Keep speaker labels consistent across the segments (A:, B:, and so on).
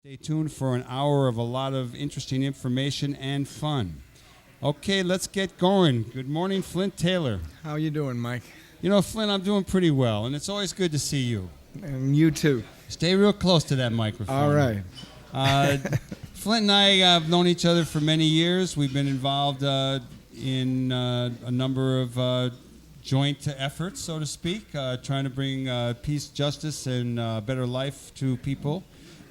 A: Stay tuned for an hour of a lot of interesting information and fun. Okay, let's get going. Good morning, Flint Taylor.
B: How you doing, Mike?
A: You know, Flint, I'm doing pretty well, and it's always good to see you.
B: And you too.
A: Stay real close to that microphone.
B: All right.
A: Flint and I have known each other for many years. We've been involved in a number of joint efforts, so to speak, trying to bring peace, justice, and better life to people.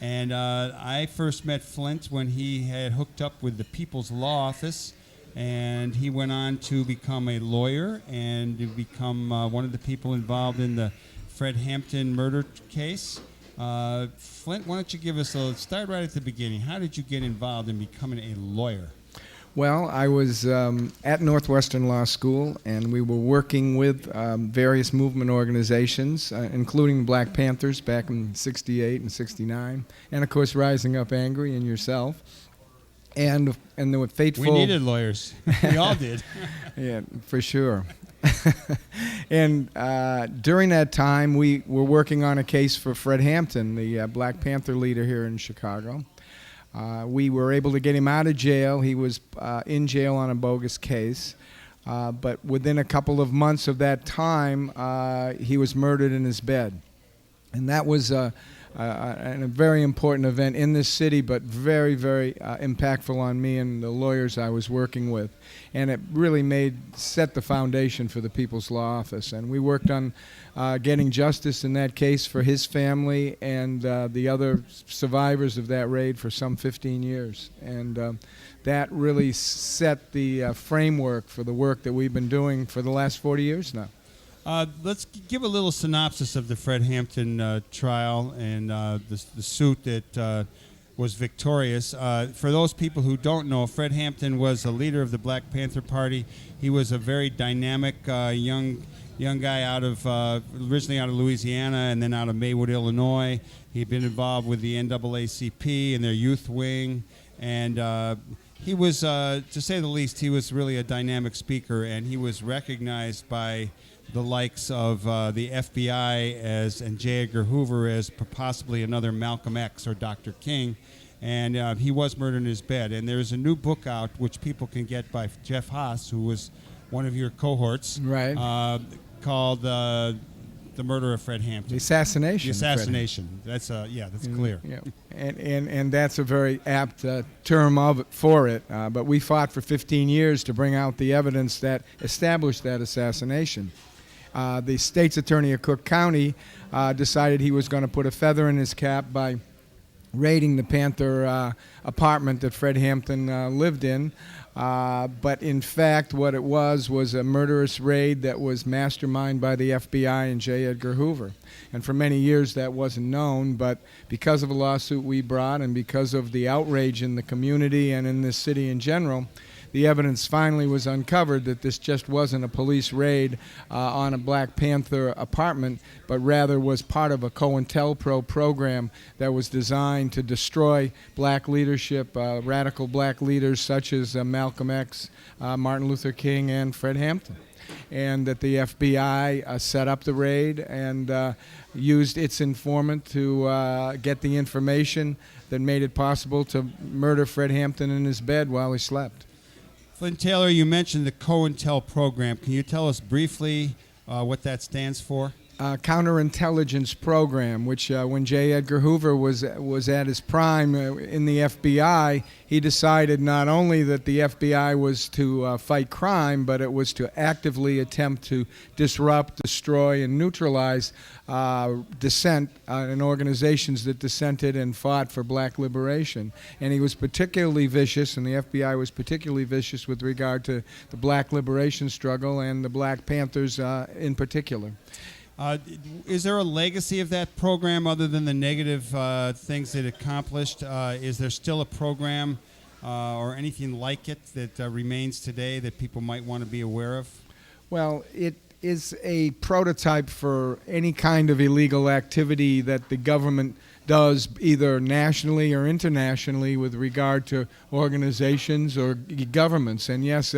A: And I first met Flint when he had hooked up with the Peoples Law Office, and he went on to become a lawyer and to become one of the people involved in the Fred Hampton murder case. Flint, why don't you give us start right at the beginning. How did you get involved in becoming a lawyer?
B: Well, I was at Northwestern Law School, and we were working with various movement organizations, including Black Panthers back in '68 and '69, and of course Rising Up Angry and yourself. And there were fateful...
A: We needed lawyers. We all did.
B: Yeah, for sure. And during that time, we were working on a case for Fred Hampton, the Black Panther leader here in Chicago. We were able to get him out of jail. He was in jail on a bogus case. But within a couple of months of that time, he was murdered in his bed. And that was a very important event in this city, but very, very impactful on me and the lawyers I was working with. And it really set the foundation for the People's Law Office. And we worked on getting justice in that case for his family and the other survivors of that raid for some 15 years. And that really set the framework for the work that we've been doing for the last 40 years now.
A: Let's give a little synopsis of the Fred Hampton trial and the suit that was victorious. For those people who don't know, Fred Hampton was a leader of the Black Panther Party. He was a very dynamic young guy originally out of Louisiana and then out of Maywood, Illinois. He'd been involved with the NAACP and their youth wing, and he was, to say the least, he was really a dynamic speaker, and he was recognized by the likes of the FBI and J. Edgar Hoover as possibly another Malcolm X or Dr. King. And he was murdered in his bed. And there's a new book out which people can get by Jeff Haas, who was one of your cohorts,
B: right?
A: Called The Murder of Fred Hampton.
B: The assassination.
A: The assassination. That's clear.
B: Yeah. And that's a very apt term for it. But we fought for 15 years to bring out the evidence that established that assassination. The state's attorney of Cook County decided he was going to put a feather in his cap by raiding the Panther apartment that Fred Hampton lived in. But in fact, what it was a murderous raid that was masterminded by the FBI and J. Edgar Hoover. And for many years that wasn't known, but because of a lawsuit we brought and because of the outrage in the community and in this city in general, the evidence finally was uncovered that this just wasn't a police raid on a Black Panther apartment, but rather was part of a Cointel Program that was designed to destroy black leadership, radical black leaders such as Malcolm X, Martin Luther King, and Fred Hampton. And that the FBI set up the raid and used its informant to get the information that made it possible to murder Fred Hampton in his bed while he slept.
A: Flint Taylor, you mentioned the Cointel Program. Can you tell us briefly what that stands for?
B: Counterintelligence Program, which when J. Edgar Hoover was at his prime in the FBI, he decided not only that the FBI was to fight crime, but it was to actively attempt to disrupt, destroy, and neutralize dissent in organizations that dissented and fought for black liberation. And he was particularly vicious, and the FBI was particularly vicious with regard to the black liberation struggle and the Black Panthers in particular.
A: Is there a legacy of that program other than the negative things it accomplished? Is there still a program or anything like it that remains today that people might want to be aware of?
B: Well, it is a prototype for any kind of illegal activity that the government does either nationally or internationally with regard to organizations or governments. And yes,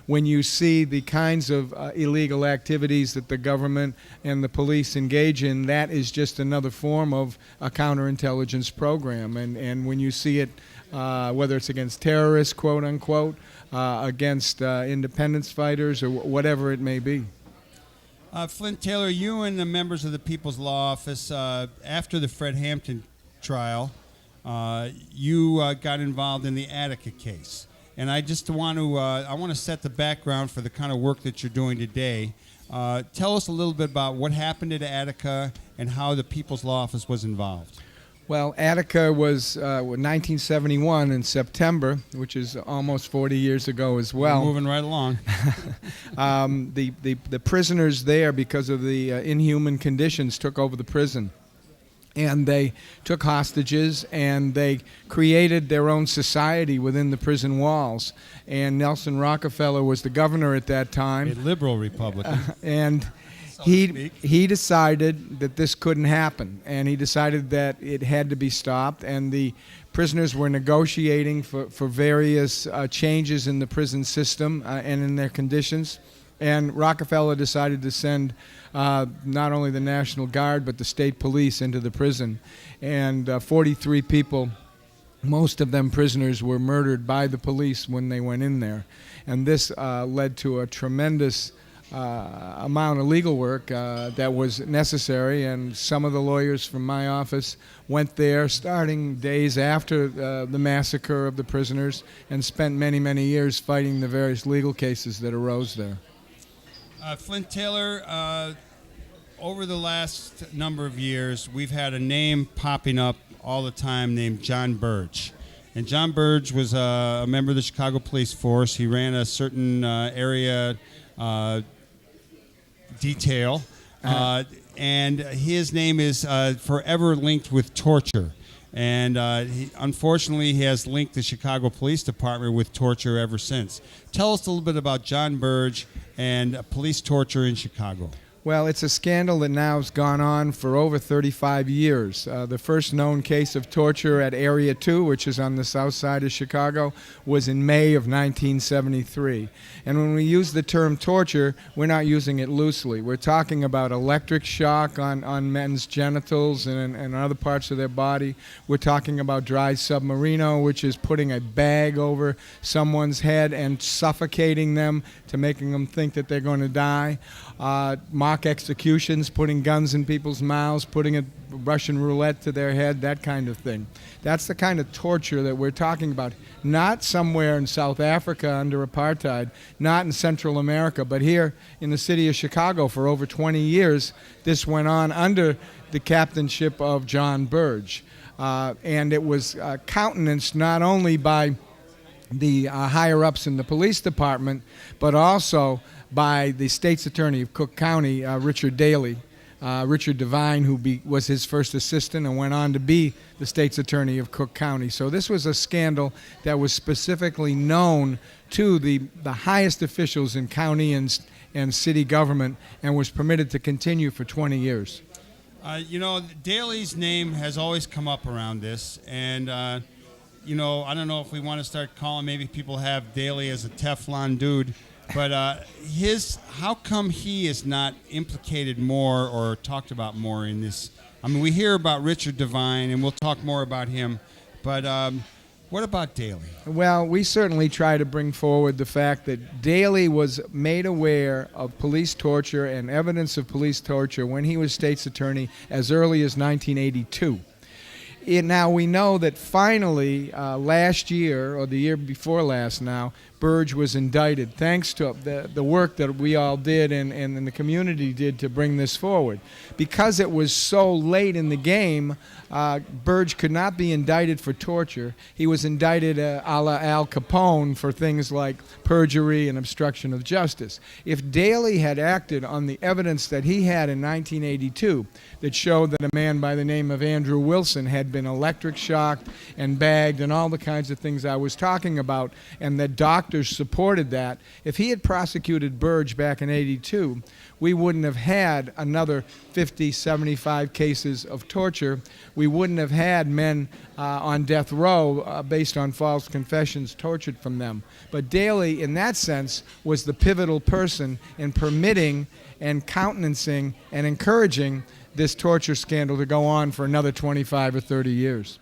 B: when you see the kinds of illegal activities that the government and the police engage in, that is just another form of a counterintelligence program. And when you see it, whether it's against terrorists, quote unquote, against independence fighters, or whatever it may be.
A: Flint Taylor, you and the members of the People's Law Office, after the Fred Hampton trial, you got involved in the Attica case. And I just want to set the background for the kind of work that you're doing today. Tell us a little bit about what happened at Attica and how the People's Law Office was involved.
B: Well, Attica was 1971 in September, which is almost 40 years ago as well.
A: We're moving right along.
B: The prisoners there, because of the inhuman conditions, took over the prison. And they took hostages, and they created their own society within the prison walls. And Nelson Rockefeller was the governor at that time.
A: A liberal Republican.
B: And he decided that this couldn't happen, and he decided that it had to be stopped, and the prisoners were negotiating for various changes in the prison system and in their conditions. And Rockefeller decided to send not only the National Guard but the state police into the prison. And 43 people, most of them prisoners, were murdered by the police when they went in there. And this led to a tremendous amount of legal work that was necessary, and some of the lawyers from my office went there starting days after the massacre of the prisoners and spent many, many years fighting the various legal cases that arose there.
A: Flint Taylor, over the last number of years, we've had a name popping up all the time named John Burge. And John Burge was a member of the Chicago Police Force. He ran a certain area detail, and his name is forever linked with torture. And unfortunately, he has linked the Chicago Police Department with torture ever since. Tell us a little bit about John Burge and police torture in Chicago.
B: Well, it's a scandal that now has gone on for over 35 years. The first known case of torture at Area 2, which is on the south side of Chicago, was in May of 1973. And when we use the term torture, we're not using it loosely. We're talking about electric shock on men's genitals and other parts of their body. We're talking about dry submarino, which is putting a bag over someone's head and suffocating them to making them think that they're going to die. Mock executions, putting guns in people's mouths, putting a Russian roulette to their head, that kind of thing. That's the kind of torture that we're talking about. Not somewhere in South Africa under apartheid, not in Central America, but here in the city of Chicago for over 20 years, this went on under the captainship of John Burge. And it was countenanced not only by the higher-ups in the police department, but also by the state's attorney of Cook County, Richard Daley, Richard Devine, who was his first assistant and went on to be the state's attorney of Cook County. So this was a scandal that was specifically known to the highest officials in county and city government and was permitted to continue for 20 years.
A: Daley's name has always come up around this, and I don't know if we want to start calling, maybe people have Daley as a Teflon dude, but how come he is not implicated more or talked about more in this? I mean, we hear about Richard Devine, and we'll talk more about him, but what about Daley?
B: Well, we certainly try to bring forward the fact that Daley was made aware of police torture and evidence of police torture when he was state's attorney as early as 1982. Now, we know that finally, last year, or the year before last now, Burge was indicted, thanks to the work that we all did and the community did to bring this forward. Because it was so late in the game, Burge could not be indicted for torture. He was indicted a la Al Capone for things like perjury and obstruction of justice. If Daley had acted on the evidence that he had in 1982 that showed that a man by the name of Andrew Wilson had been electric shocked and bagged and all the kinds of things I was talking about, and that doctors doctors supported that. If he had prosecuted Burge back in '82, we wouldn't have had another 50, 75 cases of torture. We wouldn't have had men on death row based on false confessions tortured from them. But Daley, in that sense, was the pivotal person in permitting and countenancing and encouraging this torture scandal to go on for another 25 or 30 years.